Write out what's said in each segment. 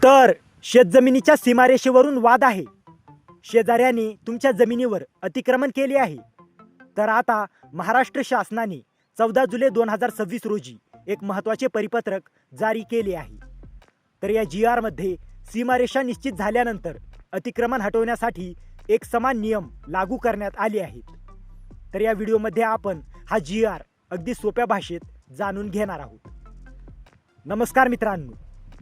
तर शेतजमिनीच्या सीमारेषेवरून वाद आहे. शेजाऱ्याने तुमच्या जमिनीवर अतिक्रमण केले आहे. तर आता महाराष्ट्र शासनाने 14 जुलै 2026 रोजी एक महत्त्वाचे परिपत्रक जारी केले आहे. तर या GR मध्ये सीमारेषा निश्चित झाल्यानंतर अतिक्रमण हटवण्यासाठी एक समान नियम लागू करण्यात आले आहेत. तर या व्हिडिओमध्ये आपण हा GR अगदी सोप्या भाषेत जाणून घेणार आहोत. नमस्कार मित्रांनो,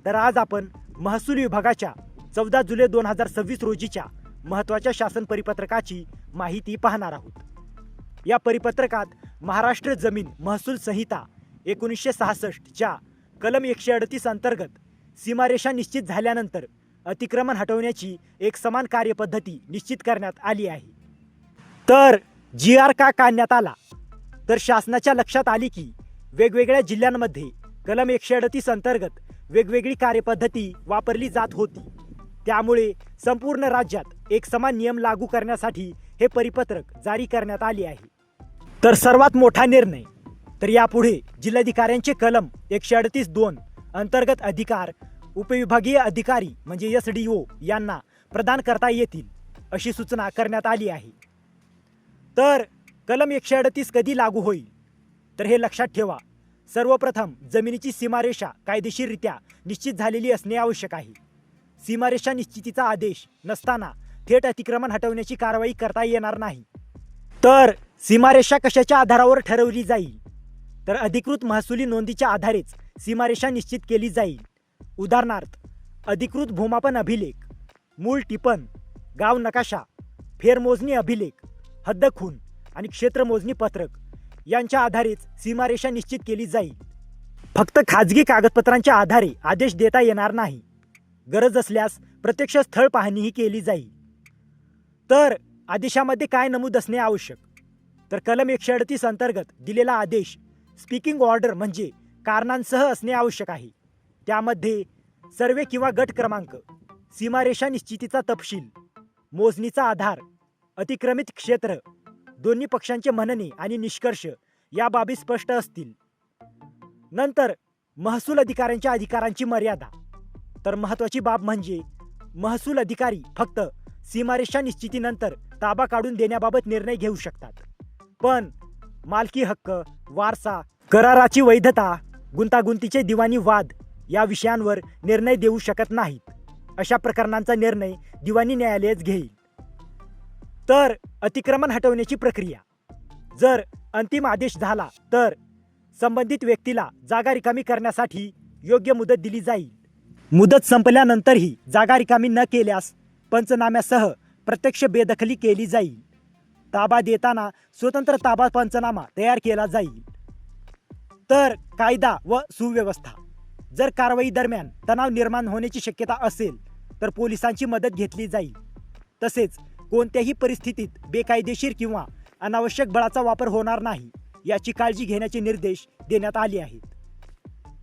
तर आज आपण महसूल विभागाच्या 14 जुलै 2026 रोजीच्या महत्त्वाच्या शासन परिपत्रकाची माहिती पाहणार आहोत. या परिपत्रकात महाराष्ट्र जमीन महसूल संहिता 1966 च्या कलम 138 अंतर्गत सीमारेषा निश्चित झाल्यानंतर अतिक्रमण हटवण्याची एक समान कार्यपद्धती निश्चित करण्यात आली आहे. तर GR का काढण्यात आला? तर शासनाच्या लक्षात आली की वेगवेगळ्या जिल्ह्यांमध्ये कलम 138 अंतर्गत वेगवेगळी कार्यपद्धती वापरली जात होती. त्यामुळे संपूर्ण राज्यात एक समान नियम लागू करण्यासाठी हे परिपत्रक जारी करण्यात आले आहे. तर सर्वात मोठा निर्णय, तर यापुढे जिल्हाधिकाऱ्यांचे कलम 138(2) अंतर्गत अधिकार उपविभागीय अधिकारी म्हणजे SDO यांना प्रदान करता येतील अशी सूचना करण्यात आली आहे. तर कलम 138 कधी लागू होईल? तर हे लक्षात ठेवा, सर्वप्रथम जमिनीची सीमारेषा कायदेशीररित्या निश्चित झालेली असणे आवश्यक आहे. सीमारेषा निश्चितीचा आदेश नसताना थेट अतिक्रमण हटवण्याची कारवाई करता येणार नाही. तर सीमारेषा कशाच्या आधारावर ठरवली जाईल? तर अधिकृत महसुली नोंदीच्या आधारेच सीमारेषा निश्चित केली जाईल. उदाहरणार्थ, अधिकृत भूमापन अभिलेख, मूळ टिपण, गाव नकाशा, फेरमोजणी अभिलेख, हद्दखून आणि क्षेत्रमोजणी पत्रक यांच्या आधारेच सीमारेषा निश्चित केली जाईल. फक्त खाजगी कागदपत्रांच्या आधारे आदेश देता येणार नाही. गरज असल्यास प्रत्यक्ष स्थळ पाहणीही केली जाईल. तर आदेशामध्ये काय नमूद असणे आवश्यक? तर कलम 138 अंतर्गत दिलेला आदेश स्पीकिंग ऑर्डर म्हणजे कारणांसह असणे आवश्यक आहे. त्यामध्ये सर्वे किंवा गट क्रमांक, सीमारेषा निश्चितीचा तपशील, मोजणीचा आधार, अतिक्रमित क्षेत्र, दोन्ही पक्षांचे म्हणणे आणि निष्कर्ष या बाबी स्पष्ट असतील. नंतर महसूल अधिकाऱ्यांच्या अधिकारांची मर्यादा. तर महत्त्वाची बाब म्हणजे महसूल अधिकारी फक्त सीमारेषा निश्चितीनंतर ताबा काढून देण्याबाबत निर्णय घेऊ शकतात. पण मालकी हक्क, वारसा, कराराची वैधता, गुंतागुंतीचे दिवाणी वाद या विषयांवर निर्णय देऊ शकत नाहीत. अशा प्रकरणांचा निर्णय दिवाणी न्यायालयच घेईल. तर अतिक्रमण हटवण्याची प्रक्रिया, जर अंतिम आदेश झाला तर संबंधित व्यक्तीला जागा रिकामी करण्यासाठी योग्य मुदत दिली जाईल. मुदत संपल्यानंतरही जागा रिकामी न केल्यास पंचनाम्यासह प्रत्यक्ष बेदखली केली जाईल. ताबा देताना स्वतंत्र ताबा पंचनामा तयार केला जाईल. तर कायदा व सुव्यवस्था, जर कारवाई दरम्यान तणाव निर्माण होण्याची शक्यता असेल तर पोलिसांची मदत घेतली जाईल. तसेच कोणत्याही परिस्थितीत बेकायदेशीर किंवा अनावश्यक बळाचा वापर होणार नाही याची काळजी घेण्याचे निर्देश देण्यात आले आहेत.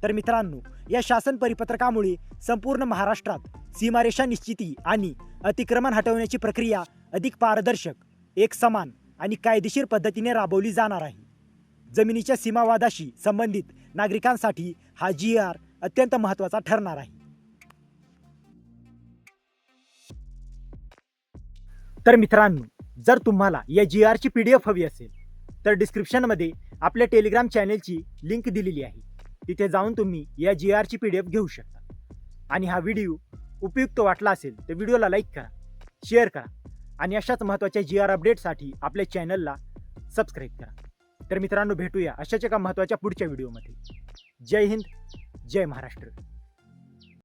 तर मित्रांनो, या शासन परिपत्रकामुळे संपूर्ण महाराष्ट्रात सीमारेषा निश्चिती आणि अतिक्रमण हटवण्याची प्रक्रिया अधिक पारदर्शक, एकसमान आणि कायदेशीर पद्धतीने राबवली जाणार आहे. जमिनीच्या सीमावादाशी संबंधित नागरिकांसाठी हा GR अत्यंत महत्त्वाचा ठरणार आहे. तर मित्रांनो, जर तुम्हाला या GRची PDF हवी असेल तर डिस्क्रिप्शनमध्ये आपल्या टेलिग्राम चॅनेलची लिंक दिलेली आहे. तिथे जाऊन तुम्ही या GRची PDF घेऊ शकता. आणि हा व्हिडिओ उपयुक्त वाटला असेल तर व्हिडिओला लाईक करा, शेअर करा आणि अशाच महत्त्वाच्या GR अपडेटसाठी आपल्या चॅनलला सबस्क्राईब करा. तर मित्रांनो, भेटूया अशाच एका महत्त्वाच्या पुढच्या व्हिडिओमध्ये. जय हिंद, जय महाराष्ट्र.